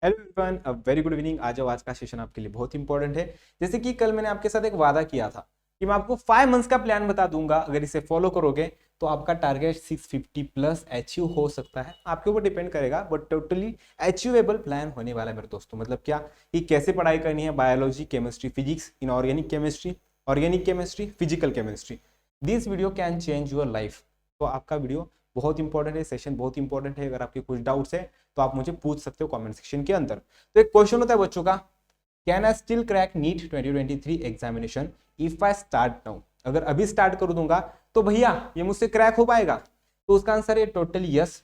Hello everyone, a very good evening. आ जाओ, आज का सेशन आपके लिए बहुत इंपॉर्टेंट है। जैसे कि कल मैंने आपके साथ एक वादा किया था कि मैं आपको 5 मंथ्स का प्लान बता दूंगा। अगर इसे फॉलो करोगे तो आपका टारगेट 650 प्लस अचीव हो सकता है। आपके ऊपर डिपेंड करेगा, बट टोटली अचीवेबल प्लान होने वाला है मेरे दोस्तों। मतलब क्या कि कैसे पढ़ाई करनी है, biology, chemistry, physics, organic chemistry, physical chemistry. This video can change your life. तो आपका वीडियो बहुत इंपॉर्टेंट है, सेशन बहुत इंपॉर्टेंट है। अगर आपके कुछ डाउट्स है तो आप मुझे पूछ सकते हो कमेंट सेक्शन के अंदर। तो एक क्वेश्चन होता है बच्चों का, can I still crack NEET 2023 examination if I start now. अगर अभी स्टार्ट कर दूंगा तो भैया ये मुझसे क्रैक हो पाएगा? तो उसका आंसर है टोटली यस,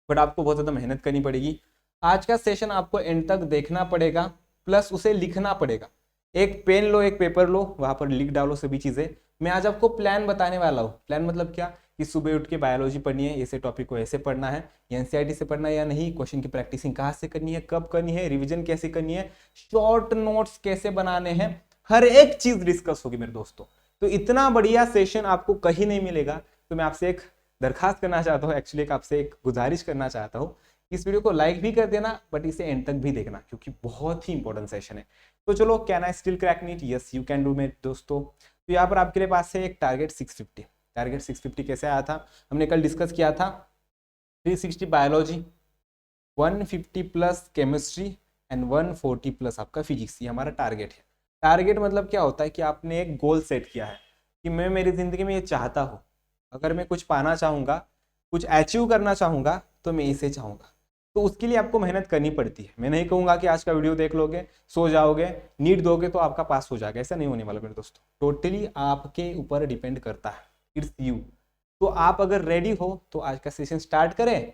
बट आपको बहुत ज्यादा मेहनत करनी पड़ेगी। आज का सेशन आपको एंड तक देखना पड़ेगा, प्लस उसे लिखना पड़ेगा। एक पेन लो, एक पेपर लो, वहां पर लिख डालो सभी चीजें। मैं आज आपको प्लान बताने वाला हूँ। प्लान मतलब क्या कि सुबह उठ के बायोलॉजी पढ़नी है, ऐसे टॉपिक को ऐसे पढ़ना है, एनसीईआरटी से पढ़ना है या नहीं, क्वेश्चन की प्रैक्टिसिंग कहाँ से करनी है, कब करनी है, रिवीजन कैसे करनी है, शॉर्ट नोट्स कैसे बनाने हैं, हर एक चीज डिस्कस होगी मेरे दोस्तों। तो इतना बढ़िया सेशन आपको कहीं नहीं मिलेगा। तो मैं आपसे एक दरखास्त करना चाहता हूँ, एक्चुअली एक आपसे एक गुजारिश करना चाहता हूँ, इस वीडियो को लाइक भी कर देना, बट इसे एंड तक भी देखना क्योंकि बहुत ही इंपॉर्टेंट सेशन है। तो चलो, can I still crack NEET? Yes you can do मेरे दोस्तों। तो यहाँ पर आपके लिए पास है एक टारगेट 650। टारगेट 650 कैसे आया था, हमने कल डिस्कस किया था। 360 biology, 150 plus chemistry and 140 plus आपका फिजिक्स, ये हमारा टारगेट है। टारगेट मतलब क्या होता है कि आपने एक गोल सेट किया है कि मैं मेरी जिंदगी में ये चाहता हूँ, अगर मैं कुछ पाना चाहूंगा, कुछ अचीव करना चाहूंगा तो मैं इसे चाहूंगा। तो उसके लिए आपको मेहनत करनी पड़ती है। मैं नहीं कहूंगा कि आज का वीडियो देख लोगे, सो जाओगे, नीट दोगे तो आपका पास हो जाएगा, ऐसा नहीं होने वाला मेरे दोस्तों। टोटली आपके ऊपर डिपेंड करता है, इट्स यू। तो आप अगर रेडी हो तो आज का सेशन स्टार्ट करें?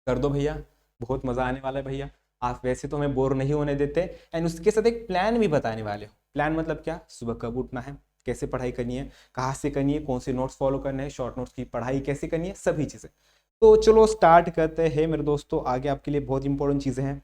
कर दो भैया, बहुत मजा आने वाला है भैया। आप वैसे तो हमें बोर नहीं होने देते, एंड उसके साथ एक प्लान भी बताने वाले हो। प्लान मतलब क्या, सुबह कब उठना है, कैसे पढ़ाई करनी है, कहाँ से करनी है, कौन से नोट्स फॉलो करने हैं, शॉर्ट नोट्स की पढ़ाई कैसे करनी है, सभी चीजें। तो चलो स्टार्ट करते हैं मेरे दोस्तों। आगे आपके लिए बहुत इंपॉर्टेंट चीजें हैं।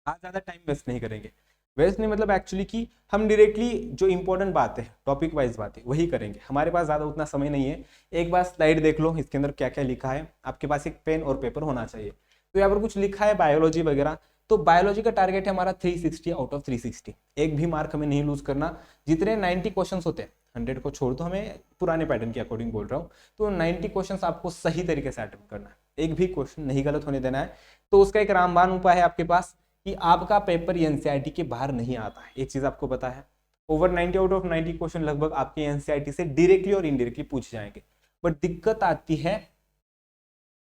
आज ज्यादा टाइम वेस्ट नहीं करेंगे। वेस्ट नहीं मतलब एक्चुअली कि हम डायरेक्टली जो इंपॉर्टेंट बातें हैं, टॉपिक वाइज बातें वही करेंगे। हमारे पास ज्यादा उतना समय नहीं है। एक बार स्लाइड देख लो, इसके अंदर क्या क्या लिखा है। आपके पास एक पेन और पेपर होना चाहिए। तो यहाँ पर कुछ लिखा है बायोलॉजी वगैरह। तो बायोलॉजी का टारगेट है हमारा 360 आउट ऑफ 360। एक भी मार्क हमें नहीं लूज करना। जितने 90 क्वेश्चन होते हैं, 100 को छोड़ दो, हमें पुराने पैटर्न के अकॉर्डिंग बोल रहा हूँ, तो 90 क्वेश्चन आपको सही तरीके से अटेम्प्ट करना है। एक भी क्वेश्चन नहीं गलत होने देना है। तो उसका एक रामबाण उपाय है आपके पास कि आपका पेपर एनसीईआरटी के बाहर नहीं आता है। एक चीज आपको पता है, ओवर 90 आउट ऑफ 90 क्वेश्चन लगभग आपके एनसीईआरटी से डायरेक्टली और इनडायरेक्टली पूछ जाएंगे। बट दिक्कत आती है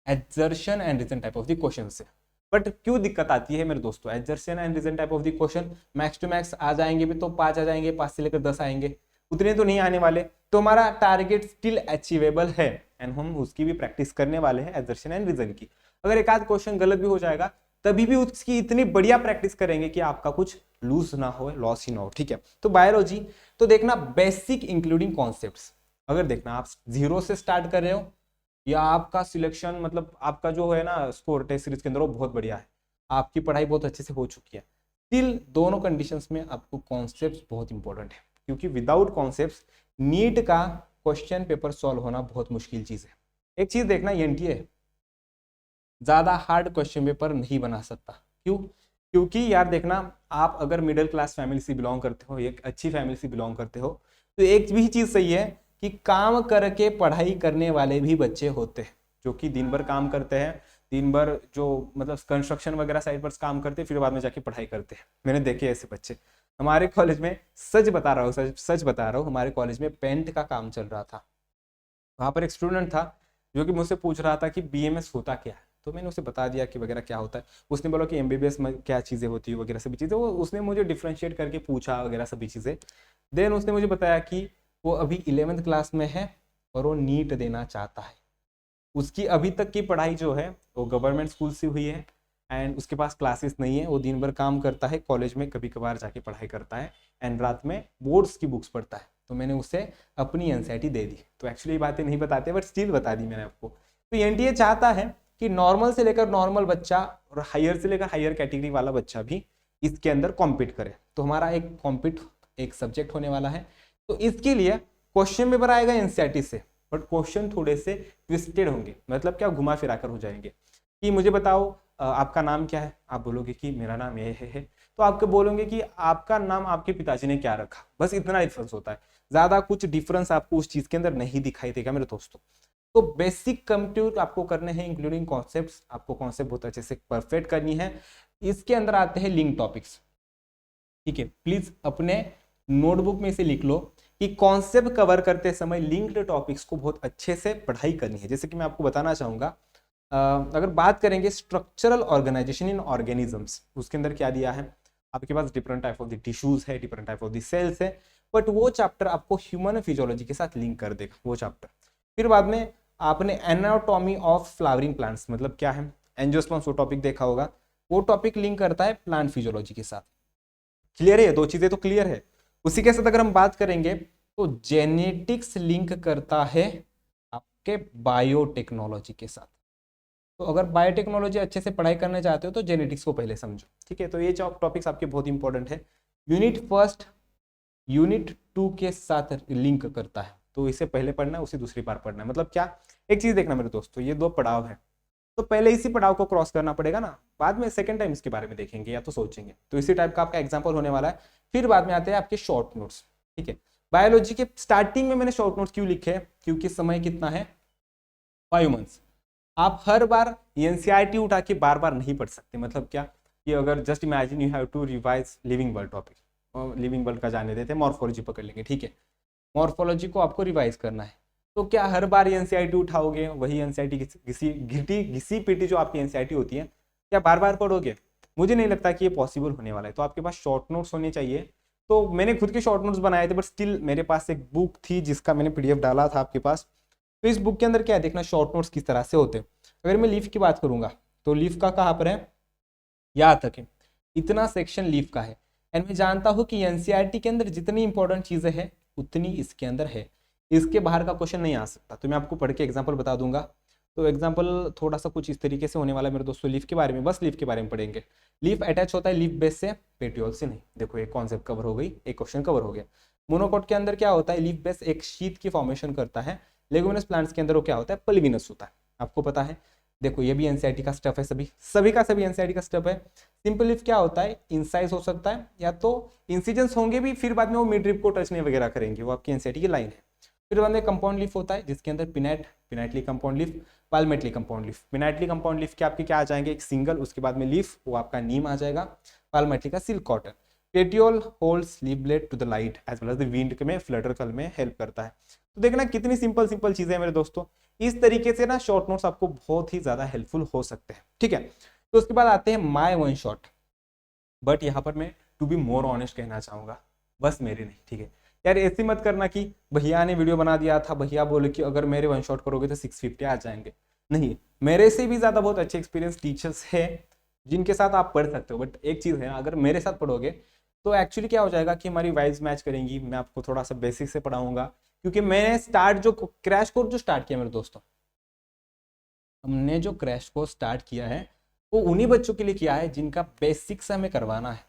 assertion and reason type of the question से। बट क्यों दिक्कत आती है मेरे दोस्तों? Assertion and reason type of the question max to max आ जाएंगे भी तो 5 आ जाएंगे, 5 से लेकर 10 आएंगे, उतने तो नहीं आने वाले। तो हमारा टारगेट स्टिल अचीवेबल है, एंड हम उसकी भी प्रैक्टिस करने वाले हैं, एग्जर्शन एंड रीजन की। अगर एक आध क्वेश्चन गलत भी हो जाएगा तभी भी उसकी इतनी बढ़िया प्रैक्टिस करेंगे कि आपका कुछ लूज ना हो, लॉस ही ना हो। ठीक है, तो बायोलॉजी तो देखना बेसिक इंक्लूडिंग कॉन्सेप्ट्स। अगर देखना आप जीरो से स्टार्ट कर रहे हो या आपका सिलेक्शन मतलब आपका जो है ना स्कोर टेस्ट सीरीज के अंदर वो बहुत बढ़िया है, आपकी पढ़ाई बहुत अच्छे से हो चुकी है, स्टिल दोनों कंडीशंस में आपको कॉन्सेप्ट्स बहुत इंपॉर्टेंट है। क्योंकि विदाउट कॉन्सेप्ट्स नीट का क्वेश्चन पेपर सॉल्व होना बहुत मुश्किल चीज है। एक चीज देखना, एनटीए ज्यादा हार्ड क्वेश्चन पेपर नहीं बना सकता। क्यों? क्योंकि यार देखना, आप अगर मिडिल क्लास फैमिली से बिलोंग करते हो, एक अच्छी फैमिली से बिलोंग करते हो, तो एक भी चीज सही है कि काम करके पढ़ाई करने वाले भी बच्चे होते हैं जो कि दिन भर काम करते हैं, दिन भर जो मतलब कंस्ट्रक्शन वगैरह साइड पर काम करते हैं, फिर बाद में जाके पढ़ाई करते हैं। मैंने देखे ऐसे बच्चे हमारे कॉलेज में। सच बता रहा हूँ, सच बता रहा हूँ, हमारे कॉलेज में पेंट का काम चल रहा था। वहां पर एक स्टूडेंट था जो कि मुझसे पूछ रहा था कि बीएमएस होता क्या है। तो मैंने उसे बता दिया कि वगैरह क्या होता है। उसने बोला कि एमबीबीएस में क्या चीज़ें होती है वगैरह सभी चीज़ें। वो उसने मुझे डिफ्रेंशिएट करके पूछा वगैरह सभी चीज़ें। देन उसने मुझे बताया कि वो अभी 11th क्लास में है और वो नीट देना चाहता है। उसकी अभी तक की पढ़ाई जो है वो गवर्नमेंट स्कूल से हुई है, एंड उसके पास क्लासेस नहीं है। वो दिन भर काम करता है, कॉलेज में कभी कभार जाके पढ़ाई करता है, एंड रात में बोर्ड्स की बुक्स पढ़ता है। तो मैंने उसे अपनी एनसीईआरटी दे दी। तो एक्चुअली ये बातें नहीं बताते, बट स्टिल बता दी मैंने आपको। तो एनटीए चाहता है कि नॉर्मल से लेकर नॉर्मल बच्चा और हायर से लेकर हायर कैटेगरी वाला बच्चा भी इसके अंदर कॉम्पीट करे। तो हमारा एक सब्जेक्ट होने वाला है। तो इसके लिए क्वेश्चन पेपर आएगा एनसीईआरटी से, बट क्वेश्चन थोड़े से ट्विस्टेड होंगे। मतलब क्या, घुमा फिरा कर हो जाएंगे। कि मुझे बताओ, आपका नाम क्या है, आप बोलोगे कि मेरा नाम ये है, तो आपके बोलोगे कि आपका नाम आपके पिताजी ने क्या रखा, बस इतना डिफरेंस होता है, ज्यादा कुछ डिफरेंस आपको उस चीज के अंदर नहीं दिखाई देगा मेरे दोस्तों। तो बेसिक कंप्यूटर आपको करने हैं इंक्लूडिंग कॉन्सेप्ट्स, आपको कॉन्सेप्ट बहुत अच्छे से परफेक्ट करनी है। इसके अंदर आते हैं लिंक टॉपिक्स, ठीक है, प्लीज अपने नोटबुक में इसे लिख लो कि कॉन्सेप्ट कवर करते समय लिंक्ड टॉपिक्स को बहुत अच्छे से पढ़ाई करनी है। जैसे कि मैं आपको बताना चाहूंगा, अगर बात करेंगे स्ट्रक्चरल ऑर्गेनाइजेशन इन ऑर्गेनिजम्स, उसके अंदर क्या दिया है, आपके पास different type of the tissues है, different type of the cells है, बट वो चैप्टर आपको ह्यूमन फिजियोलॉजी के साथ लिंक कर देगा वो चैप्टर। फिर बाद में आपने एनाटॉमी ऑफ फ्लावरिंग प्लांट्स मतलब क्या है, एंजियोस्पर्म्स वो टॉपिक देखा होगा, वो टॉपिक लिंक करता है प्लांट फिजियोलॉजी के साथ। क्लियर है, दो चीजें तो क्लियर है। उसी के साथ अगर हम बात करेंगे तो जेनेटिक्स लिंक करता है आपके बायोटेक्नोलॉजी के साथ। तो अगर बायोटेक्नोलॉजी अच्छे से पढ़ाई करना चाहते हो तो जेनेटिक्स को पहले समझो, ठीक है। तो ये टॉपिक्स आपके बहुत इंपॉर्टेंट है। यूनिट फर्स्ट यूनिट 2 के साथ लिंक करता है, तो इसे पहले पढ़ना है, उसे दूसरी बार पढ़ना है। मतलब क्या, एक चीज देखना मेरे दोस्तों, ये दो पड़ाव है, तो पहले इसी पड़ाव को क्रॉस करना पड़ेगा ना, बाद में सेकंड टाइम इसके बारे में देखेंगे या तो सोचेंगे। तो इसी टाइप का आपका एग्जांपल होने वाला है। फिर बाद में आते हैं आपके शॉर्ट नोट्स, ठीक है। बायोलॉजी के स्टार्टिंग में मैंने शॉर्ट नोट्स क्यों लिखे, क्योंकि समय कितना है, 5 मंथ्स। आप हर बार एनसीईआरटी उठा के बार बार नहीं पढ़ सकते। मतलब क्या, कि अगर just imagine you have to revise living world topic, living world का जाने देते हैं, मॉर्फोलॉजी पकड़ लेंगे, ठीक है। मॉर्फोलॉजी को आपको रिवाइज करना है, तो क्या हर बार एनसीईआरटी उठाओगे, वही एनसीईआरटी घिसी पिटी जो आपकी एनसीईआरटी होती है, क्या बार बार पढ़ोगे? मुझे नहीं लगता कि ये पॉसिबल होने वाला है। तो आपके पास शॉर्ट नोट्स होने चाहिए। तो मैंने खुद के शॉर्ट नोट्स बनाए थे, बट स्टिल मेरे पास एक बुक थी जिसका मैंने पीडीएफ डाला था आपके पास। तो इस बुक के अंदर क्या है, देखना शॉर्ट नोट्स किस तरह से होते हैं। अगर मैं लीफ की बात करूंगा तो लीफ का कहाँ पर है, याद रखें इतना सेक्शन लीफ का है। एंड मैं जानता हूं कि एनसीईआरटी के अंदर जितनी इंपॉर्टेंट चीजें हैं उतनी इसके अंदर है, इसके बाहर का क्वेश्चन नहीं आ सकता। तो मैं आपको पढ़ के एग्जांपल बता दूंगा। तो एग्जांपल थोड़ा सा कुछ इस तरीके से होने वाला है मेरे दोस्तों। लीफ के बारे में, बस लीफ के बारे में पढ़ेंगे। लीफ अटैच होता है लीफ बेस से, पेटियोल से नहीं। देखो एक कॉन्सेप्ट कवर हो गई, एक क्वेश्चन कवर हो गया। मोनोकोट के अंदर क्या होता है, लीफ बेस एक शीट की फॉर्मेशन करता है। लेगुमिनस प्लांट्स के अंदर वो क्या होता है, पॉलिविनस होता है, आपको पता है। देखो ये भी एनसीईआरटी का स्टफ है, सभी का सभी एनसीईआरटी का स्टफ है। सिंपल लीफ क्या होता है, इंसाइज हो सकता है या तो इंसिजेंस होंगे भी, फिर बाद में वो मिड रिप को टच नहीं वगैरह करेंगे, वो आपकी एनसीईआरटी की लाइन है। फिर बाद में कंपाउंड लीफ होता है जिसके अंदर pinnately compound leaf, palmately compound leaf. Pinnately compound leaf के आपके क्या आ जाएंगे, एक सिंगल, उसके बाद में लीफ, वो आपका नीम आ जाएगा। पाल्मेटली का silk cotton. Petiole holds leaf blade to the light as well as the wind में फ्लटर कल में हेल्प करता है। तो देखना कितनी सिंपल सिंपल चीजें हैं मेरे दोस्तों। इस तरीके से ना शॉर्ट नोट्स आपको बहुत ही ज्यादा हेल्पफुल हो सकते हैं, ठीक है। तो उसके बाद आते हैं माय वन शॉट। बट यहाँ पर मैं टू बी मोर ऑनेस्ट कहना चाहूंगा, बस मेरे नहीं, ठीक है यार। ऐसी मत करना कि भैया ने वीडियो बना दिया था, भैया बोले कि अगर मेरे वन शॉट करोगे तो 650 आ जाएंगे। नहीं, मेरे से भी ज्यादा बहुत अच्छे एक्सपीरियंस टीचर्स है जिनके साथ आप पढ़ सकते हो। बट एक चीज है, अगर मेरे साथ पढ़ोगे तो एक्चुअली क्या हो जाएगा कि हमारी वाइब्स मैच करेंगी। मैं आपको थोड़ा सा बेसिक से पढ़ाऊंगा, क्योंकि मैंने स्टार्ट जो क्रैश कोर्स जो स्टार्ट किया मेरे दोस्तों, हमने जो क्रैश कोर्स स्टार्ट किया है वो उन्हीं बच्चों के लिए किया है जिनका बेसिक्स हमें करवाना है।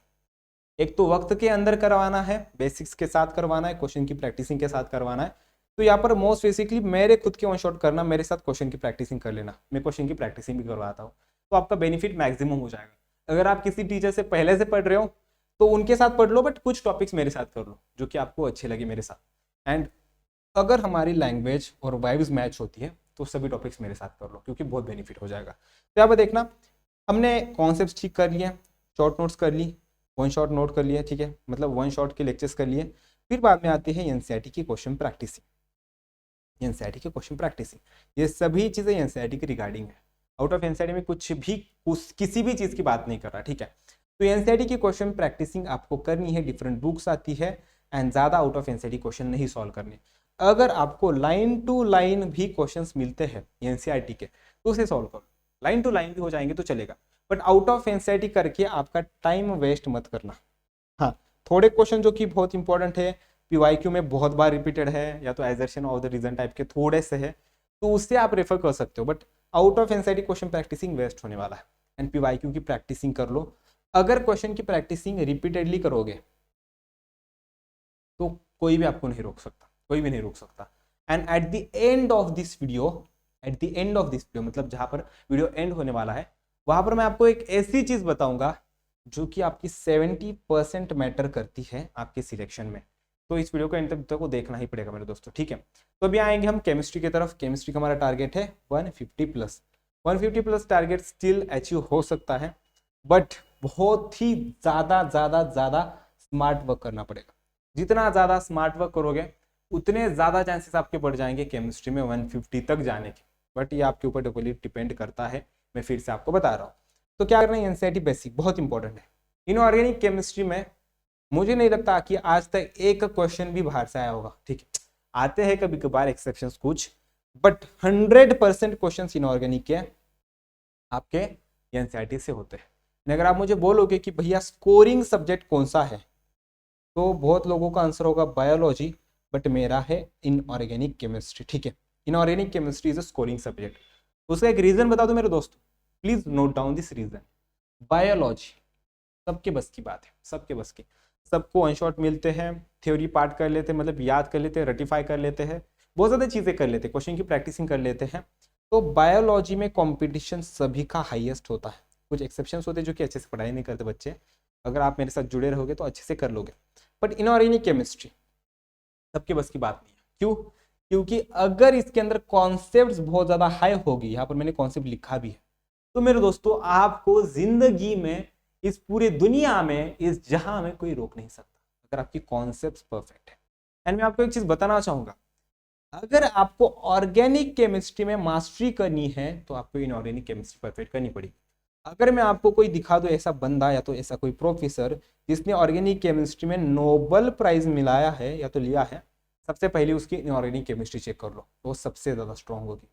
एक तो वक्त के अंदर करवाना है, बेसिक्स के साथ करवाना है, क्वेश्चन की प्रैक्टिसिंग के साथ करवाना है। तो यहाँ पर मोस्ट बेसिकली मेरे खुद के वन शॉट करना, मेरे साथ क्वेश्चन की प्रैक्टिसिंग कर लेना। मैं क्वेश्चन की प्रैक्टिसिंग भी करवाता हूँ, तो आपका बेनिफिट मैक्सिमम हो जाएगा। अगर आप किसी टीचर से पहले से पढ़ रहे हो तो उनके साथ पढ़ लो, बट कुछ टॉपिक्स मेरे साथ कर लो जो कि आपको अच्छे लगे मेरे साथ। एंड अगर हमारी लैंग्वेज और वाइब्स मैच होती है तो सभी टॉपिक्स मेरे साथ कर लो, क्योंकि बहुत बेनिफिट हो जाएगा। तो यहाँ पर देखना, हमने कॉन्सेप्ट ठीक कर लिए, शॉर्ट नोट्स कर ली, वन शॉट नोट कर लिए, ठीक है, मतलब वन शॉट के लेक्चर्स कर लिए। फिर बाद में आते हैं एनसीईआरटी की क्वेश्चन प्रैक्टिसिंग। एनसीईआरटी की क्वेश्चन प्रैक्टिसिंग, ये सभी चीजें एनसीईआरटी के रिगार्डिंग है। आउट ऑफ एनसीईआरटी में किसी भी चीज की बात नहीं कर रहा, ठीक है। तो एनसीईआरटी की क्वेश्चन प्रैक्टिसिंग आपको करनी है, डिफरेंट बुक्स आती है, एंड ज्यादा आउट ऑफ एनसीईआरटी क्वेश्चन नहीं सॉल्व करने। अगर आपको लाइन टू लाइन भी क्वेश्चंस मिलते हैं एनसीईआरटी के तो उसे सॉल्व करो। लाइन टू लाइन भी हो जाएंगे तो चलेगा, बट आउट ऑफ एनसीईआरटी करके आपका टाइम वेस्ट मत करना। हाँ, थोड़े क्वेश्चन जो कि बहुत इंपॉर्टेंट है, पीवाईक्यू में बहुत बार रिपीटेड है, या तो assertion of the reason type के थोड़े से है, तो उससे आप रेफर कर सकते हो। But out of NCERT question practicing waste होने वाला है। एंड पीवाईक्यू की प्रैक्टिसिंग कर लो। अगर क्वेश्चन की प्रैक्टिसिंग रिपीटेडली करोगे तो कोई भी आपको नहीं रोक सकता, कोई भी नहीं रोक सकता। And at the end of this video, मतलब जहां पर वीडियो एंड होने वाला है, वहां पर मैं आपको एक ऐसी चीज बताऊंगा जो कि आपकी 70% मैटर करती है आपके सिलेक्शन में। तो इस वीडियो को एंड तक को देखना ही पड़ेगा मेरे दोस्तों, ठीक है। तो अभी आएंगे हम केमिस्ट्री की तरफ। केमिस्ट्री का हमारा टारगेट है 150 plus. 150 plus target still achieve हो सकता है, बट बहुत ही ज्यादा ज्यादा ज्यादा स्मार्ट वर्क करना पड़ेगा। जितना ज्यादा स्मार्ट वर्क करोगे उतने ज्यादा चांसेस आपके बढ़ जाएंगे केमिस्ट्री में 150 तक जाने के। बट ये आपके ऊपर टोटली डिपेंड करता है, मैं फिर से आपको बता रहा हूँ। तो क्या करना है, एनसीईआरटी बेसिक बहुत इंपॉर्टेंट है। इनऑर्गेनिक केमिस्ट्री में मुझे नहीं लगता कि आज तक एक क्वेश्चन भी बाहर से आया होगा, ठीक है। आते हैं कभी कभार एक्सेप्शंस कुछ, बट 100% क्वेश्चन इनऑर्गेनिक के आपके एनसीईआरटी से होते हैं। अगर आप मुझे बोलोगे कि भैया स्कोरिंग सब्जेक्ट कौन सा है, तो बहुत लोगों का आंसर होगा बायोलॉजी, बट मेरा है इनऑर्गेनिक केमिस्ट्री, ठीक है। Inorganic chemistry is a scoring subject. उसका एक रीजन बता दो मेरे दोस्त, please note down this reason. Biology सबके बस की बात है, सबके बस की, सबको वन शॉट मिलते हैं, थ्योरी पार्ट कर लेते हैं, मतलब याद कर लेते हैं, रेटिफाई कर लेते हैं, बहुत ज़्यादा चीज़ें कर लेते हैं, क्वेश्चन की प्रैक्टिसिंग कर लेते हैं। तो बायोलॉजी में कंपटीशन सभी का हाईएस्ट होता है। कुछ एक्सेप्शंस होते हैं जो कि अच्छे से पढ़ाई नहीं करते बच्चे, अगर आप मेरे साथ जुड़े रहोगे तो अच्छे से कर लोगे। बट इनऑर्गेनिक केमिस्ट्री सबके बस की बात नहीं है। क्यों? क्योंकि अगर इसके अंदर कॉन्सेप्ट्स बहुत ज़्यादा हाई होगी, यहाँ पर मैंने कॉन्सेप्ट लिखा भी है, तो मेरे दोस्तों आपको जिंदगी में, इस पूरी दुनिया में, इस जहां में कोई रोक नहीं सकता अगर आपकी कॉन्सेप्ट्स परफेक्ट है। एंड मैं आपको एक चीज बताना चाहूंगा, अगर आपको ऑर्गेनिक केमिस्ट्री में मास्टरी करनी है तो आपको इनऑर्गेनिक केमिस्ट्री परफेक्ट करनी पड़ेगी। अगर मैं आपको कोई दिखा दूं ऐसा बंदा या तो ऐसा कोई प्रोफेसर जिसने ऑर्गेनिक केमिस्ट्री में नोबेल प्राइज मिलाया है या तो लिया है, सबसे पहले उसकी इनऑर्गेनिक केमिस्ट्री चेक कर लो, तो वो सबसे ज्यादा स्ट्रांग होगी।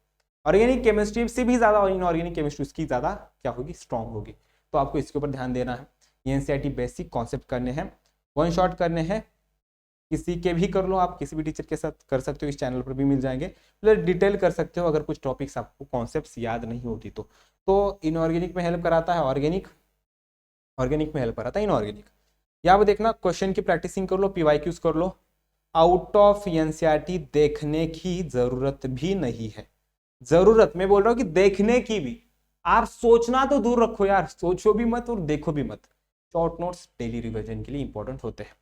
ऑर्गेनिक केमिस्ट्री से भी ज्यादा और इनऑर्गेनिक केमिस्ट्री उसकी ज्यादा क्या होगी, स्ट्रांग होगी। तो आपको इसके ऊपर ध्यान देना है। ये एनसीईआरटी बेसिक कॉन्सेप्ट करने हैं, वन शॉट करने हैं, किसी के भी कर लो, आप किसी भी टीचर के साथ कर सकते हो, इस चैनल पर भी मिल जाएंगे, प्लस डिटेल कर सकते हो अगर कुछ टॉपिक्स आपको कॉन्सेप्ट्स याद नहीं होती तो इनऑर्गेनिक में हेल्प कराता है ऑर्गेनिक, ऑर्गेनिक में हेल्प कराता है इनऑर्गेनिक। यहाँ पर देखना, क्वेश्चन की प्रैक्टिसिंग कर लो, पीवाईक्यूज कर लो, आउट ऑफ एनसीईआरटी देखने की जरूरत भी नहीं है। जरूरत मैं बोल रहा हूं कि देखने की भी, आप सोचना तो दूर रखो यार, सोचो भी मत और देखो भी मत। शॉर्ट नोट्स डेली रिवीजन के लिए इंपॉर्टेंट होते हैं।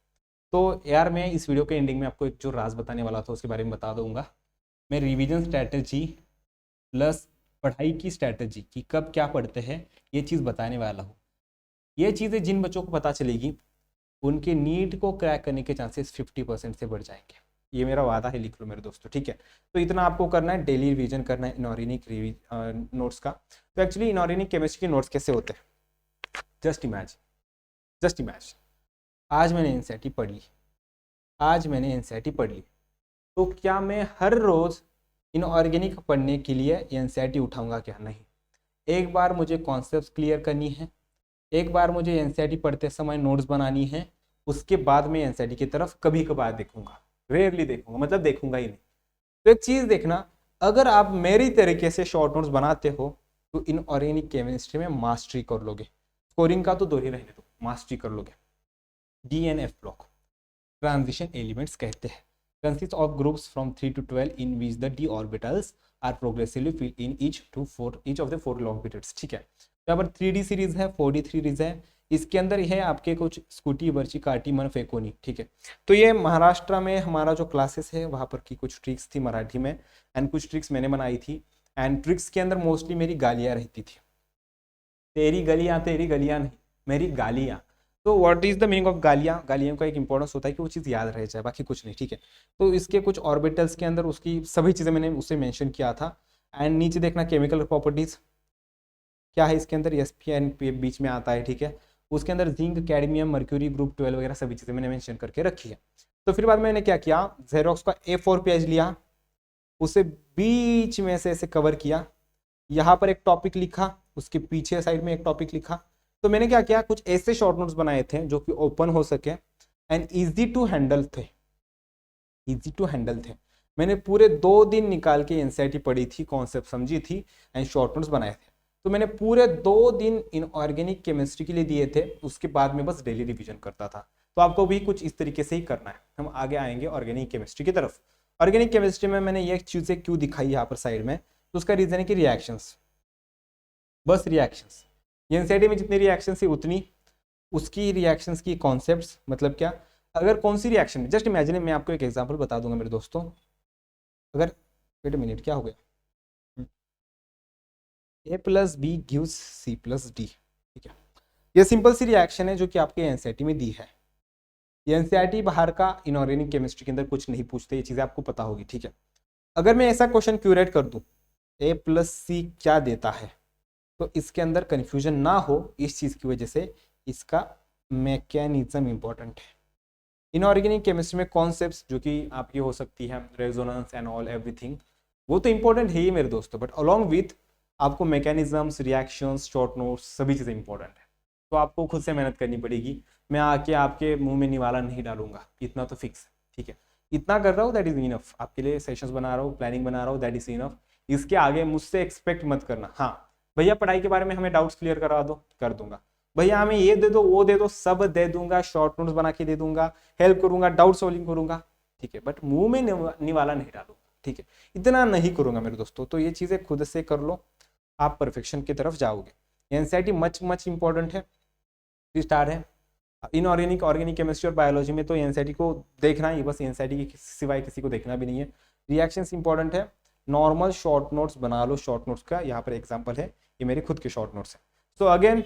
तो यार मैं इस वीडियो के एंडिंग में आपको एक जो राज बताने वाला था उसके बारे में बता दूंगा। मैं रिवीजन स्ट्रैटेजी प्लस पढ़ाई की स्ट्रैटेजी की कब क्या पढ़ते हैं ये चीज़ बताने वाला हूँ। ये चीज़ें जिन बच्चों को पता चलेगी उनके नीट को क्रैक करने के चांसेस 50% से बढ़ जाएंगे। ये मेरा वादा है, लिख लो मेरे दोस्तों, ठीक है। तो इतना आपको करना है, डेली रिवीजन करना है इनऑर्गेनिक नोट्स का। तो एक्चुअली इनऑर्गेनिक केमिस्ट्री के नोट्स कैसे होते हैं, जस्ट इमेजिन, जस्ट इमेजिन, आज मैंने एनसीईआरटी पढ़ ली, आज मैंने एनसीईआरटी पढ़ ली, तो क्या मैं हर रोज इनऑर्गेनिक पढ़ने के लिए एनसीईआरटी उठाऊंगा क्या? नहीं। एक बार मुझे कॉन्सेप्ट क्लियर करनी है, एक बार मुझे एनसीईआरटी पढ़ते समय नोट्स बनानी है, उसके बाद मैं एनसीईआरटी की तरफ कभी कभार देखूंगा, रेयरली देखूंगा, मतलब देखूंगा ही नहीं। तो एक चीज देखना, अगर आप मेरी तरीके से शॉर्ट नोट्स बनाते हो तो इनऑर्गेनिक केमिस्ट्री में मास्टरी कर लोगे। स्कोरिंग का तो दो ही रहने दो, मास्टरी कर लोगे। डीएनएफ ब्लॉक ट्रांजिशन एलिमेंट्स कहते हैं, consist of groups from 3 to 12 in which the d orbitals are progressively fit in each of the 4 long periods, ठीक है। यहाँ पर 3D सीरीज है, 4D सीरीज है, इसके अंदर है आपके कुछ स्कूटी बर्ची काटी मन फेकोनी, ठीक है। तो ये महाराष्ट्र में हमारा जो क्लासेस है वहाँ पर की कुछ ट्रिक्स थी मराठी में, एंड कुछ ट्रिक्स मैंने बनाई थी, एंड ट्रिक्स के अंदर मोस्टली मेरी गालियाँ रहती थी। तेरी गलियाँ नहीं, मेरी गालियाँ। तो what is the meaning of गालियाँ? गालियों का एक इंपॉर्टेंस होता है कि वो चीज़ याद रह जाए, बाकी कुछ नहीं, ठीक है। तो इसके कुछ ऑर्बिटल्स के अंदर उसकी सभी चीज़ें मैंने उससे मेंशन किया था। एंड नीचे देखना केमिकल प्रॉपर्टीज क्या है इसके अंदर, एसपीएन बीच में आता है, ठीक है। उसके अंदर जिंक, कैडमियम, मर्क्यूरी, ग्रुप 12 वगैरह सभी चीज़ें मैंने मेंशन करके रखी है। तो फिर बाद में मैंने क्या किया, जेरोक्स का A4 पेज लिया, उसे बीच में से ऐसे कवर किया, यहाँ पर एक टॉपिक लिखा, उसके पीछे साइड में एक टॉपिक लिखा। तो मैंने क्या किया, कुछ ऐसे शॉर्ट नोट्स बनाए थे जो कि ओपन हो सके एंड इजी टू हैंडल थे, इजी टू हैंडल थे। मैंने पूरे 2 दिन निकाल के एनसीईआरटी पढ़ी थी, कॉन्सेप्ट समझी थी एंड शॉर्ट नोट्स बनाए थे। तो मैंने पूरे 2 दिन इनऑर्गेनिक केमिस्ट्री के लिए दिए थे, उसके बाद में बस डेली रिवीजन करता था। तो आपको भी कुछ इस तरीके से ही करना है। हम आगे आएंगे ऑर्गेनिक केमिस्ट्री की तरफ। ऑर्गेनिक केमिस्ट्री में मैंने ये चीज़ें क्यों दिखाई यहाँ पर साइड में, तो उसका रीजन है कि रिएक्शंस, बस रिएक्शंस, एनसीईआरटी में जितनी रिएक्शन थी उतनी उसकी रिएक्शंस की कॉन्सेप्ट्स, मतलब क्या, अगर कौन सी रिएक्शन, जस्ट इमेजिन, मैं आपको एक एग्जांपल बता दूंगा मेरे दोस्तों। अगर वेट अ मिनट, क्या हो गया, A plus B gives C plus D, ठीक है। ये सिंपल सी रिएक्शन है जो कि आपके एनसीईआरटी में दी है। ये एनसीईआरटी बाहर का इनऑर्गेनिक केमिस्ट्री के अंदर कुछ नहीं पूछते, ये चीजें आपको पता होगी, ठीक है। अगर मैं ऐसा क्वेश्चन क्यूरेट कर दूं, ए प्लस सी क्या देता है, तो इसके अंदर कंफ्यूजन ना हो इस चीज की वजह से इसका मैकेनिज्म इंपॉर्टेंट है। इनऑर्गेनिक केमिस्ट्री में कॉन्सेप्ट्स जो कि आपकी हो सकती है रेजोनेंस एंड ऑल एवरीथिंग, वो तो इंपॉर्टेंट है ही मेरे दोस्तों, बट अलॉन्ग विथ आपको मैकेनिज्म्स, रिएक्शंस, शॉर्ट नोट्स, सभी चीज़ें इंपॉर्टेंट है। तो आपको खुद से मेहनत करनी पड़ेगी। मैं आके आपके मुंह में निवाला नहीं डालूंगा, इतना तो फिक्स है, ठीक है। इतना कर रहा हूँ दैट इज इनफ, आपके लिए सेशंस बना रहा हूँ, प्लानिंग बना रहा हूँ, दैट इज इनफ। इसके आगे मुझसे एक्सपेक्ट मत करना। हाँ भैया पढ़ाई के बारे में हमें डाउट्स क्लियर करा दो, कर दूंगा। भैया हमें ये दे दो, वो दे दो, सब दे दूंगा, शॉर्ट नोट्स बना के दे दूंगा, हेल्प करूंगा, डाउट सॉल्विंग करूंगा, ठीक है, बट मुंह में निवाला नहीं डालूंगा, ठीक है। इतना नहीं करूंगा मेरे दोस्तों। तो ये चीजें खुद से कर लो, आप परफेक्शन की तरफ जाओगे। एनसीईआरटी मच मच इंपॉर्टेंट है, स्टार है। इनऑर्गेनिक, ऑर्गेनिक केमिस्ट्री और बायोलॉजी में तो एनसीईआरटी को देखना ही, बस एनसीईआरटी के सिवाय किसी को देखना भी नहीं है। रिएक्शंस इंपॉर्टेंट है। नॉर्मल शॉर्ट नोट्स बना लो, शॉर्ट नोट्स का यहाँ पर एग्जांपल है, ये मेरे खुद के शॉर्ट नोट्स है। सो अगेन,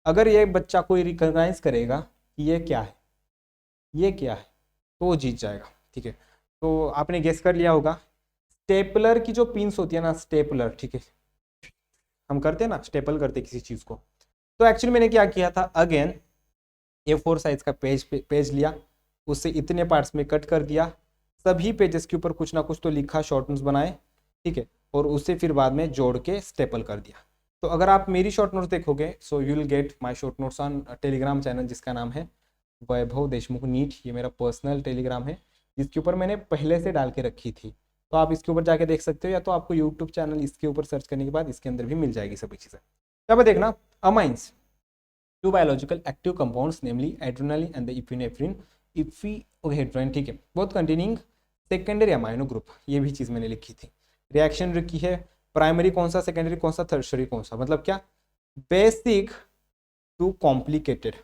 अगर ये बच्चा कोई रिकॉग्नाइज करेगा कि ये क्या है, ये क्या है, तो वो जीत जाएगा, ठीक है। तो आपने गेस कर लिया होगा, स्टेपलर की जो पिन्स होती है ना, स्टेपलर, ठीक है, हम करते हैं ना, स्टेपल करते किसी चीज को। तो एक्चुअली मैंने क्या किया था, अगेन A4 साइज का पेज लिया, उससे इतने पार्ट्स में कट कर दिया, सभी पेजेस के ऊपर कुछ ना कुछ तो लिखा, शॉर्ट नोट्स बनाए, ठीक है, और उसे फिर बाद में जोड़ के स्टेपल कर दिया। तो अगर आप मेरी शॉर्ट नोट्स देखोगे, so you will get my short notes on Telegram channel जिसका नाम है वैभव देशमुख नीट। ये मेरा पर्सनल टेलीग्राम है जिसके ऊपर मैंने पहले से डाल के रखी थी। तो आप इसके ऊपर जाके देख सकते हो, या तो आपको यूट्यूब चैनल इसके ऊपर सर्च करने के बाद इसके अंदर भी मिल जाएगी सभी चीज़ें। तब देखना, amines, two biological active compounds namely adrenaline and the epinephrine, इफीओहेड्रिन, ठीक है, both containing secondary amino group. ये भी चीज मैंने लिखी थी। रिएक्शन लिखी है, प्राइमरी कौन सा, सेकेंडरी कौन सा, टर्शरी कौन सा, मतलब क्या, बेसिक टू कॉम्प्लिकेटेड,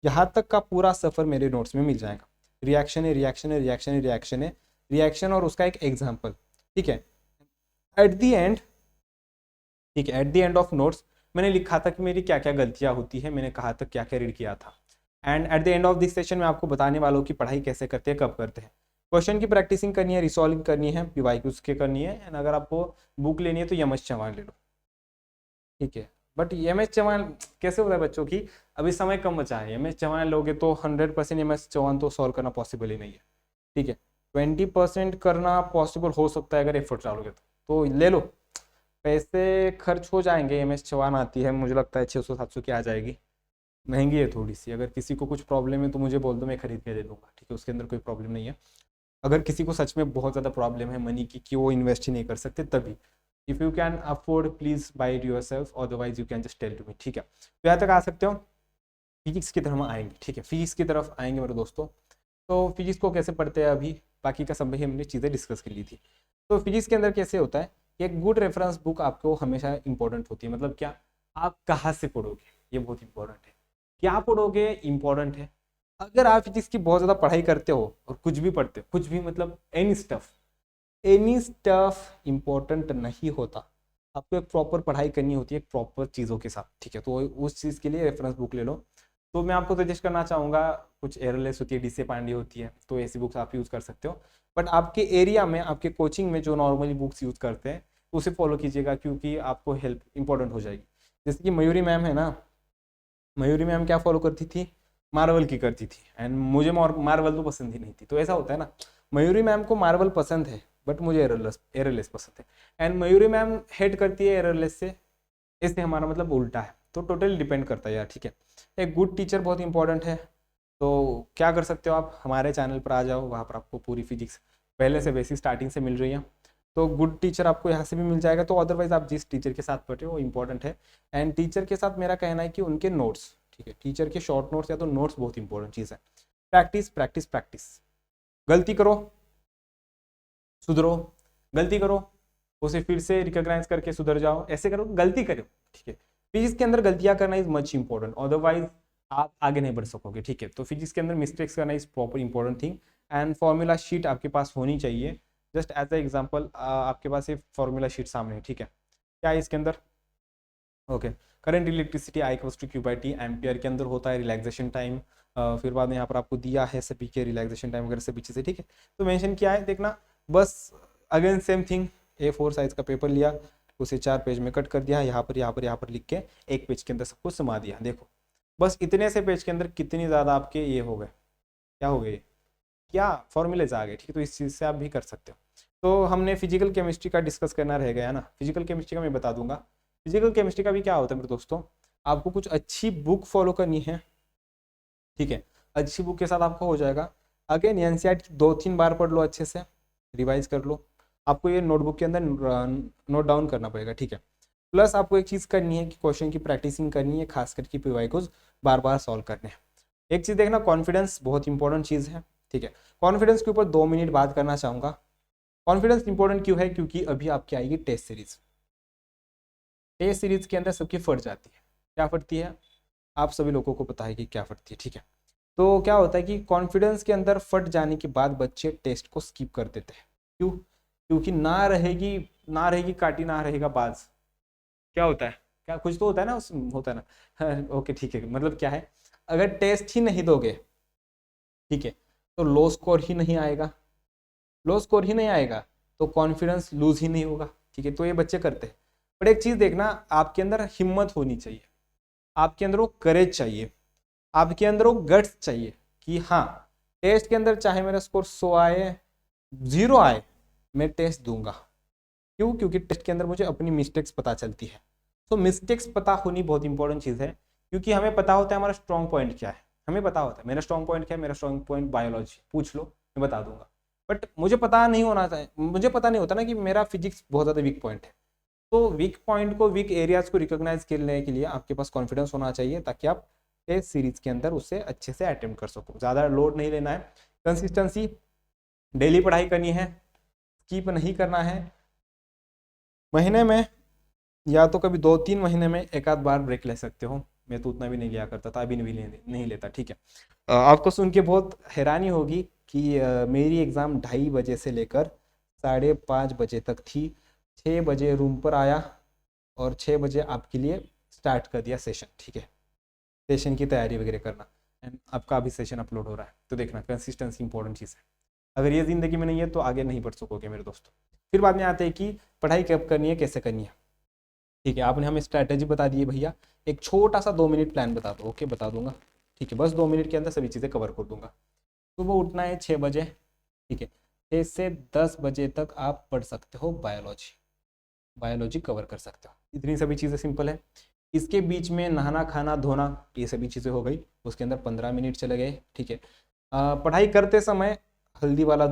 यहां तक का पूरा सफर मेरे नोट्स में मिल जाएगा। रिएक्शन है, रिएक्शन है, रिएक्शन है, रिएक्शन है, रिएक्शन और उसका एक एग्जाम्पल, ठीक है। एट द एंड, ठीक है, at the end of notes मैंने लिखा था कि मेरी क्या क्या गलतियां होती है, मैंने कहा था क्या क्या रीड किया था। And at the end of this session में आपको बताने वाला हूँ कि पढ़ाई कैसे करते हैं, कब करते हैं। क्वेश्चन की प्रैक्टिसिंग करनी है, रिसॉल्विंग करनी है, पीवाईक्यूज के करनी है। एंड अगर आपको बुक लेनी है तो यमएस चौहान ले लो, ठीक है। बट यमएस चौहान कैसे होता है बच्चों की, अभी समय कम बचा है, यमएस चौहान लोगे तो 100% यमएस चौहान तो सॉल्व करना पॉसिबल ही नहीं है, ठीक है। 20% करना पॉसिबल हो सकता है अगर एफर्ट डालोगे तो ले लो। पैसे खर्च हो जाएंगे, एमएस चौहान आती है, मुझे लगता है 600-700 की आ जाएगी, महंगी है थोड़ी सी। अगर किसी को कुछ प्रॉब्लम है तो मुझे बोल दो, मैं खरीद के दे दूंगा, ठीक है, उसके अंदर कोई प्रॉब्लम नहीं है। अगर किसी को सच में बहुत ज़्यादा प्रॉब्लम है मनी की कि वो इन्वेस्ट ही नहीं कर सकते, तभी if you can afford please buy it yourself, otherwise you can just tell to me, ठीक है। तो यहाँ तक आ सकते हो। फिजिक्स की तरफ हम आएंगे, ठीक है, फिजिक्स की तरफ आएंगे मेरे दोस्तों। तो फिजिक्स को कैसे पढ़ते हैं, अभी बाकी का सब भी हमने चीज़ें डिस्कस कर ली थी। तो फिजिक्स के अंदर कैसे होता है, एक गुड रेफरेंस बुक आपको हमेशा इंपॉर्टेंट होती है। मतलब क्या, आप कहाँ से पढ़ोगे, ये बहुत इंपॉर्टेंट है। क्या पढ़ोगे इंपॉर्टेंट है। अगर आप फिजिक्स की बहुत ज़्यादा पढ़ाई करते हो और कुछ भी पढ़ते हो, कुछ भी मतलब एनी स्टफ इंपॉर्टेंट नहीं होता। आपको एक प्रॉपर पढ़ाई करनी होती है, प्रॉपर चीज़ों के साथ, ठीक है। तो उस चीज़ के लिए रेफरेंस बुक ले लो। तो मैं आपको सजेस्ट करना चाहूँगा, कुछ एयरलेस होती है, डीसी पांडे होती है, तो ऐसी बुक्स आप यूज़ कर सकते हो। बट आपके एरिया में, आपके कोचिंग में जो नॉर्मली बुक्स यूज़ करते हैं उसे फॉलो कीजिएगा, क्योंकि आपको हेल्प इंपॉर्टेंट हो जाएगी। जैसे कि मयूरी मैम है ना, मयूरी मैम क्या फॉलो करती थी, मार्वल की करती थी, एंड मुझे मार्वल तो पसंद ही नहीं थी। तो ऐसा होता है ना, मयूरी मैम को मार्वल पसंद है बट मुझे एररलेस पसंद है, एंड मयूरी मैम हेड करती है एररलेस से, इससे हमारा मतलब उल्टा है। तो टोटली डिपेंड करता है यार, ठीक है। एक गुड टीचर बहुत इंपॉर्टेंट है। तो क्या कर सकते हो, आप हमारे चैनल पर आ जाओ, वहाँ पर आपको पूरी फिजिक्स पहले से बेसिक स्टार्टिंग से मिल रही है। तो गुड टीचर आपको यहाँ से भी मिल जाएगा। तो अदरवाइज आप जिस टीचर के साथ पढ़े हो वो इंपॉर्टेंट है। एंड टीचर के साथ मेरा कहना है कि उनके नोट्स, ठीक है, टीचर के शॉर्ट नोट्स या तो नोट्स बहुत इंपॉर्टेंट चीज़ है। प्रैक्टिस प्रैक्टिस प्रैक्टिस, गलती करो सुधरो, गलती करो उसे फिर से रिकॉग्नाइज करके सुधर जाओ, ऐसे करो, गलती करो, ठीक है। फिजिक्स के अंदर गलतियां करना इज मच इंपॉर्टेंट, अदरवाइज आप आगे नहीं बढ़ सकोगे, ठीक है। तो फिजिक्स के अंदर मिस्टेक्स करना is proper important thing, and formula sheet आपके पास होनी चाहिए। जस्ट एज अ एग्जांपल आपके पास ये फॉर्मूला शीट सामने है, ठीक है। क्या है इसके अंदर, okay, current electricity I equals to Q by T, ampere के अंदर होता है रिलैक्सेशन टाइम, फिर बाद में यहाँ पर आपको दिया है सभी के रिलैक्सेशन टाइम वगैरह सभी चीज़ें, ठीक है। तो मेंशन किया है, देखना बस again same thing, A4 size का पेपर लिया, उसे 4 पेज में कट कर दिया, यहाँ पर यहाँ पर यहाँ पर लिख के एक पेज के अंदर सब कुछ समा दिया। देखो बस इतने से पेज के अंदर कितनी ज़्यादा आपके ये हो गए, क्या हो गए, क्या फॉर्मूलेज आ गए, ठीक है। तो इस चीज़ से आप भी कर सकते हो। तो हमने फिजिकल केमिस्ट्री का डिस्कस करना रह गया ना, फिजिकल केमिस्ट्री का मैं बता दूंगा। फिजिकल केमिस्ट्री का भी क्या होता है मेरे दोस्तों, आपको कुछ अच्छी बुक फॉलो करनी है, ठीक है। अच्छी बुक के साथ आपको हो जाएगा। अगेन एनसीईआरटी 2-3 बार पढ़ लो, अच्छे से रिवाइज कर लो। आपको ये नोटबुक के अंदर नोट डाउन करना पड़ेगा, ठीक है। प्लस आपको एक चीज़ करनी है कि क्वेश्चन की प्रैक्टिसिंग करनी है, खास करके पीवाई को बार बार सॉल्व करने हैं। एक चीज़ देखना, कॉन्फिडेंस बहुत इंपॉर्टेंट चीज़ है, ठीक है। कॉन्फिडेंस के ऊपर 2 मिनट बात करना चाहूँगा। कॉन्फिडेंस इंपॉर्टेंट क्यों है, क्योंकि अभी आपकी आएगी टेस्ट सीरीज। टेस्ट सीरीज के अंदर सबकी फट जाती है, क्या फटती है, आप सभी लोगों को पता है कि क्या फटती है, ठीक है। तो क्या होता है कि कॉन्फिडेंस के अंदर फट जाने के बाद बच्चे टेस्ट को स्किप कर देते हैं, क्यों, क्योंकि ना रहेगी काटी, ना रहेगा बाज, क्या होता है, क्या कुछ तो होता है ना, उस होता है ना ओके ठीक है, मतलब क्या है, अगर टेस्ट ही नहीं दोगे, ठीक है, तो लो स्कोर ही नहीं आएगा, लो स्कोर ही नहीं आएगा तो कॉन्फिडेंस लूज ही नहीं होगा, ठीक है। तो ये बच्चे करते हैं। पर एक चीज देखना, आपके अंदर हिम्मत होनी चाहिए, आपके अंदर वो करेज चाहिए, आपके अंदर वो गट्स चाहिए कि हाँ टेस्ट के अंदर चाहे मेरा स्कोर 100 आए 0 आए, मैं टेस्ट दूंगा। क्यों, क्योंकि टेस्ट के अंदर मुझे अपनी मिस्टेक्स पता चलती है। तो मिस्टेक्स पता होनी बहुत इंपॉर्टेंट चीज़ है, क्योंकि हमें पता होता है हमारा स्ट्रॉन्ग पॉइंट क्या है, हमें पता होता है मेरा स्ट्रॉन्ग पॉइंट क्या है, मेरा स्ट्रॉन्ग पॉइंट बायोलॉजी, पूछ लो मैं बता दूंगा। बट मुझे पता नहीं होना चाहिए, मुझे पता नहीं होता ना कि मेरा फिजिक्स बहुत ज़्यादा वीक पॉइंट है। तो वीक पॉइंट को, वीक एरियाज को रिकॉग्नाइज करने के लिए आपके पास कॉन्फिडेंस होना चाहिए, ताकि आप टेस्ट सीरीज के अंदर उससे अच्छे से अटेम्प्ट कर सको। ज़्यादा लोड नहीं लेना है, कंसिस्टेंसी, डेली पढ़ाई करनी है, स्किप नहीं करना है। महीने में या तो कभी 2-3 महीने में एक आध बार ब्रेक ले सकते हो, मैं तो उतना भी नहीं लिया करता था, अभी नहीं लेता, ठीक है। आपको सुन के बहुत हैरानी होगी कि मेरी एग्ज़ाम 2:30 बजे से लेकर 5:30 बजे तक थी। 6 बजे रूम पर आया और 6 बजे आपके लिए स्टार्ट कर दिया सेशन, ठीक है, सेशन की तैयारी वगैरह करना, एंड आपका अभी सेशन अपलोड हो रहा है। तो देखना कंसिस्टेंसी इंपॉर्टेंट चीज़ है, अगर ये ज़िंदगी में नहीं है तो आगे नहीं बढ़ सकोगे मेरे दोस्तों। फिर बाद में आते हैं कि पढ़ाई कब करनी है, कैसे करनी है, ठीक है। आपने हमें स्ट्रैटेजी बता दी है भैया, एक छोटा सा 2 मिनट प्लान बता दो, ओके बता दूंगा, ठीक है। बस 2 मिनट के अंदर सभी चीज़ें कवर कर दूंगा। सुबह उठना है 6 बजे, ठीक है, 6 से 10 बजे तक आप पढ़ सकते हो बायोलॉजी, बायोलॉजी कवर कर सकते हो, इतनी सभी चीज़ें सिंपल है। इसके बीच में नहाना खाना धोना ये सभी चीज़ें हो गई, उसके अंदर 15 मिनट चले गए, ठीक है। पढ़ाई करते समय हल्दी वाला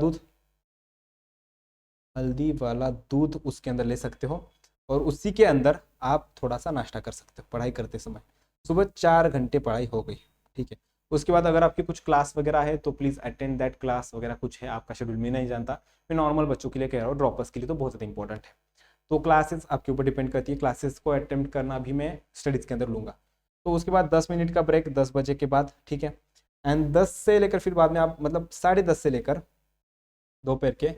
दूध उसके अंदर ले सकते हो, और उसी के अंदर आप थोड़ा सा नाश्ता कर सकते हो पढ़ाई करते समय। सुबह 4 घंटे पढ़ाई हो गई, ठीक है। उसके बाद अगर आपकी कुछ क्लास वगैरह है तो प्लीज़ अटेंड दैट क्लास वगैरह, कुछ है आपका शेड्यूल में नहीं जानता, मैं नॉर्मल बच्चों के लिए कह रहा हूँ, ड्रॉपर्स के लिए तो बहुत ज़्यादा इंपॉर्टेंट है। तो क्लासेस आपके ऊपर डिपेंड करती है, क्लासेस को अटेम्प्ट करना भी मैं स्टडीज़ के अंदर लूँगा। तो उसके बाद 10 मिनट का ब्रेक 10 बजे के बाद, ठीक है। एंड 10 से लेकर फिर बाद में आप मतलब 10:30 से लेकर दोपहर के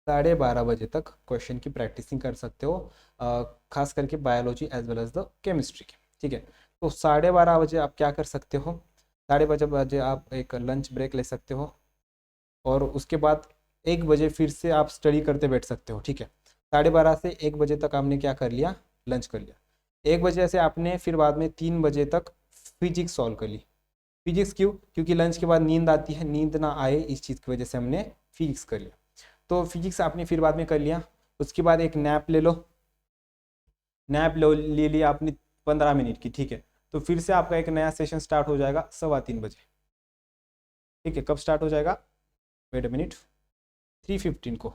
12:30 बजे तक क्वेश्चन की प्रैक्टिसिंग कर सकते हो, खास करके biology as well as the chemistry की, ठीक है। तो 12:30 बजे आप क्या कर सकते हो, 12:30 बजे आप एक लंच ब्रेक ले सकते हो, और उसके बाद 1 बजे फिर से आप स्टडी करते बैठ सकते हो, ठीक है। 12:30 से 1 बजे तक आपने क्या कर लिया, लंच कर लिया। 1 बजे से आपने फिर बाद में 3 बजे तक फिजिक्स सॉल्व कर ली। फिजिक्स क्यों, क्योंकि लंच के बाद नींद आती है, नींद ना आए इस चीज़ की वजह से हमने फिजिक्स कर लिया। तो फिजिक्स आपने फिर बाद में कर लिया। उसके बाद एक नैप ले लो, ले लिया आपने 15 मिनट की, ठीक है। तो फिर से आपका एक नया सेशन स्टार्ट हो जाएगा 3:15 बजे, ठीक है। कब स्टार्ट हो जाएगा, वेट अ मिनट, 3:15 को,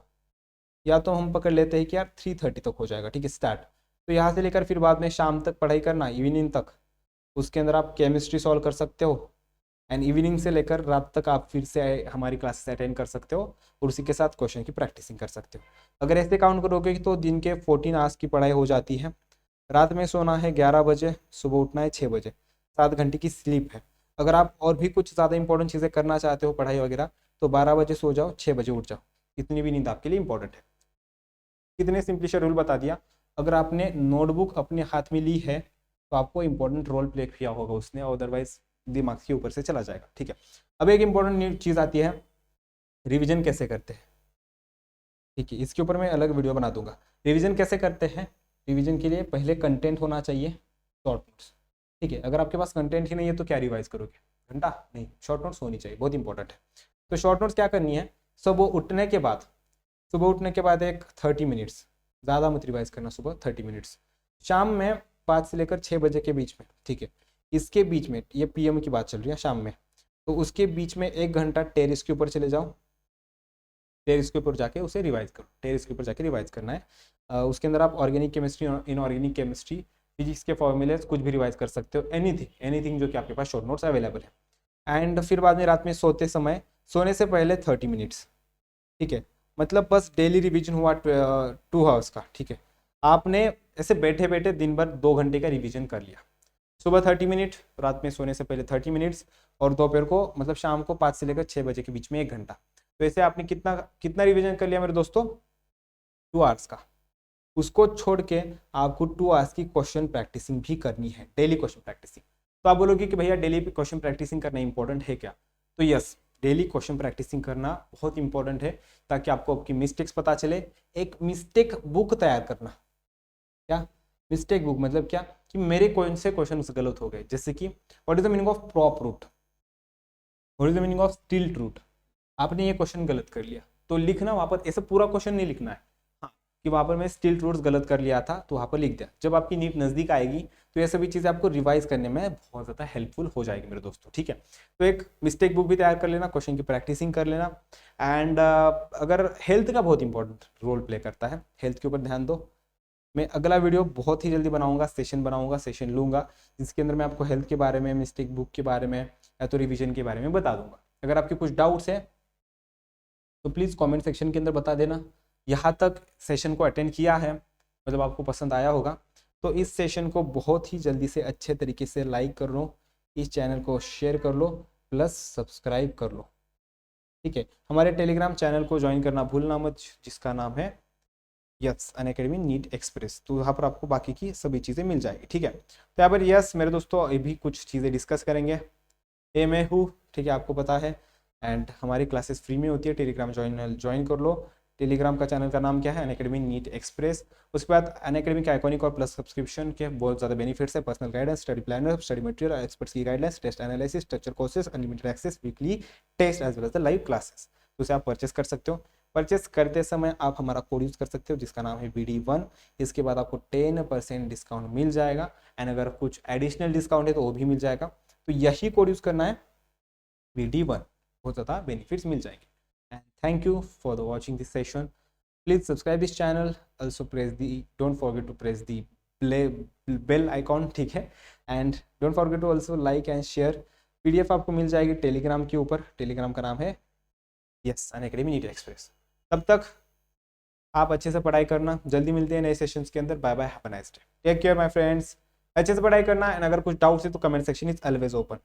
या तो हम पकड़ लेते हैं कि यार 3:30 तक हो जाएगा, ठीक है स्टार्ट। तो यहाँ से लेकर फिर बाद में शाम तक पढ़ाई करना, इवनिंग तक, उसके अंदर आप केमिस्ट्री सॉल्व कर सकते हो, एंड इवनिंग से लेकर रात तक आप फिर से हमारी क्लासेस अटेंड कर सकते हो, और उसी के साथ क्वेश्चन की प्रैक्टिसिंग कर सकते हो। अगर ऐसे काउंट करोगे तो दिन के 14 आवर्स की पढ़ाई हो जाती है। रात में सोना है 11 बजे, सुबह उठना है 6 बजे, 7 घंटे की स्लीप है। अगर आप और भी कुछ ज़्यादा इंपॉर्टेंट चीज़ें करना चाहते हो, पढ़ाई वगैरह, तो 12 बजे सो जाओ, 6 बजे उठ जाओ। इतनी भी नींद आपके लिए इंपॉर्टेंट है। कितने सिंपली शेड्यूल बता दिया। अगर आपने नोटबुक अपने हाथ में ली है तो आपको इंपॉर्टेंट रोल प्ले किया होगा उसने, अदरवाइज दिमाग के ऊपर से चला जाएगा। ठीक है, अब एक इंपॉर्टेंट चीज़ आती है, रिविजन कैसे करते हैं। ठीक है, इसके ऊपर मैं अलग वीडियो बना दूंगा। रिवीजन कैसे करते हैं। रिवीजन के लिए पहले कंटेंट होना चाहिए, शॉर्ट नोट्स। ठीक है, अगर आपके पास कंटेंट ही नहीं है तो क्या रिवाइज करोगे, घंटा नहीं, शॉर्ट नोट्स होनी चाहिए, बहुत इंपॉर्टेंट है। तो शॉर्ट नोट्स क्या करनी है, सुबह उठने के बाद एक 30 मिनट्स, ज़्यादा मत रिवाइज करना, सुबह 30 मिनट्स, शाम में 5 से लेकर 6 बजे के बीच में। ठीक है, इसके बीच में, ये PM की बात चल रही है, शाम में, तो उसके बीच में 1 घंटा टेरेस के ऊपर चले जाओ, टेरेस के ऊपर जाके उसे रिवाइज करो, टेरेस के ऊपर जाके रिवाइज करना है। उसके अंदर आप organic chemistry, inorganic chemistry, physics के फॉर्मूले कुछ भी रिवाइज कर सकते हो, एनीथिंग जो कि आपके पास शॉर्ट नोट्स अवेलेबल है। एंड फिर बाद में रात में सोने से पहले 30 मिनट्स। ठीक है, मतलब बस डेली रिवीजन हुआ 2 आवर्स का। ठीक है, आपने ऐसे बैठे बैठे दिन भर 2 घंटे का रिवीजन कर लिया। सुबह 30 मिनट, रात में सोने से पहले 30 मिनट्स, और दोपहर को मतलब शाम को 5 से लेकर 6 बजे के बीच में 1 घंटा। तो ऐसे आपने कितना कितना रिवीजन कर लिया मेरे दोस्तों, 2 आवर्स का। उसको छोड़ के आपको 2 आवर्स की क्वेश्चन प्रैक्टिसिंग भी करनी है, डेली क्वेश्चन प्रैक्टिसिंग। तो आप बोलोगे कि भैया डेली क्वेश्चन प्रैक्टिसिंग करना इंपॉर्टेंट है क्या, तो यस, डेली क्वेश्चन प्रैक्टिसिंग करना बहुत इंपॉर्टेंट है, ताकि आपको आपकी मिस्टेक्स पता चले। एक मिस्टेक बुक तैयार करना। क्या मिस्टेक बुक मतलब क्या, कि मेरे कौन से क्वेश्चन गलत हो गए, जैसे कि what is the meaning of prop root, what is the meaning of stilt root. आपने ये क्वेश्चन गलत कर लिया तो लिखना वहां पर, ऐसे पूरा क्वेश्चन नहीं लिखना है, हाँ, कि वहां पर मैं स्टिल्ट रूट्स गलत कर लिया था तो वहां पर लिख दिया। जब आपकी नीट नजदीक आएगी तो ये सभी चीजें आपको रिवाइज करने में बहुत ज्यादा हेल्पफुल हो जाएगी मेरे दोस्तों। ठीक है, तो एक मिस्टेक बुक भी तैयार कर लेना, क्वेश्चन की प्रैक्टिसिंग कर लेना। एंड अगर हेल्थ का बहुत इंपॉर्टेंट रोल प्ले करता है, हेल्थ के ऊपर ध्यान दो। मैं अगला वीडियो बहुत ही जल्दी बनाऊंगा, सेशन लूंगा, जिसके अंदर मैं आपको हेल्थ के बारे में, मिस्टेक बुक के बारे में, या तो रिवीजन के बारे में बता दूंगा। अगर आपके कुछ डाउट्स है तो प्लीज़ कमेंट सेक्शन के अंदर बता देना। यहाँ तक सेशन को अटेंड किया है, मतलब आपको पसंद आया होगा, तो इस सेशन को बहुत ही जल्दी से अच्छे तरीके से लाइक कर लो, इस चैनल को शेयर कर लो, प्लस सब्सक्राइब कर लो। ठीक है, हमारे टेलीग्राम चैनल को ज्वाइन करना भूलना मत, जिसका नाम है यस अनअकैडमी नीट एक्सप्रेस। तो यहाँ पर आपको बाकी की सभी चीज़ें मिल जाएगी। ठीक है, तो यहाँ पर यस मेरे दोस्तों अभी कुछ चीज़ें डिस्कस करेंगे। ये मैं हूँ, ठीक है, आपको पता है। एंड हमारी क्लासेस फ्री में होती है, टेलीग्राम ज्वाइन कर लो। टेलीग्राम का चैनल का नाम क्या है, अनअकैडमी नीट एक्सप्रेस। उसके बाद अनअकैडमी के आइकॉनिक और प्लस सब्सक्रिप्शन के बहुत ज़्यादा बेनिफिट्स है, personal guidance, study planner, study material, experts की guidance, test analysis, structure courses, unlimited access, weekly test as well as the live classes. तो उसे आप परचेस कर सकते हो। परचेस करते समय आप हमारा कोड यूज़ कर सकते हो, जिसका नाम है BD1। इसके बाद आपको 10% डिस्काउंट मिल जाएगा, एंड अगर कुछ एडिशनल डिस्काउंट है तो वो भी मिल जाएगा। तो यही कोड यूज़ करना है, BD1, बहुत ज़्यादा बेनिफिट्स मिल जाएंगे। And thank you for the watching this session. Please subscribe this channel, also press the, don't forget to press the bell icon. ठीक है, and don't forget to also like and share. PDF आपको मिल जाएगी Telegram के ऊपर, Telegram का नाम है yes Unacademy NEET express. तब तक आप अच्छे से पढ़ाई करना, जल्दी मिलते हैं नए सेशंस के अंदर। Bye bye, have a nice day, take care my friends. अच्छे से पढ़ाई करना, एंड अगर कुछ डाउट्स है तो comment section is always open.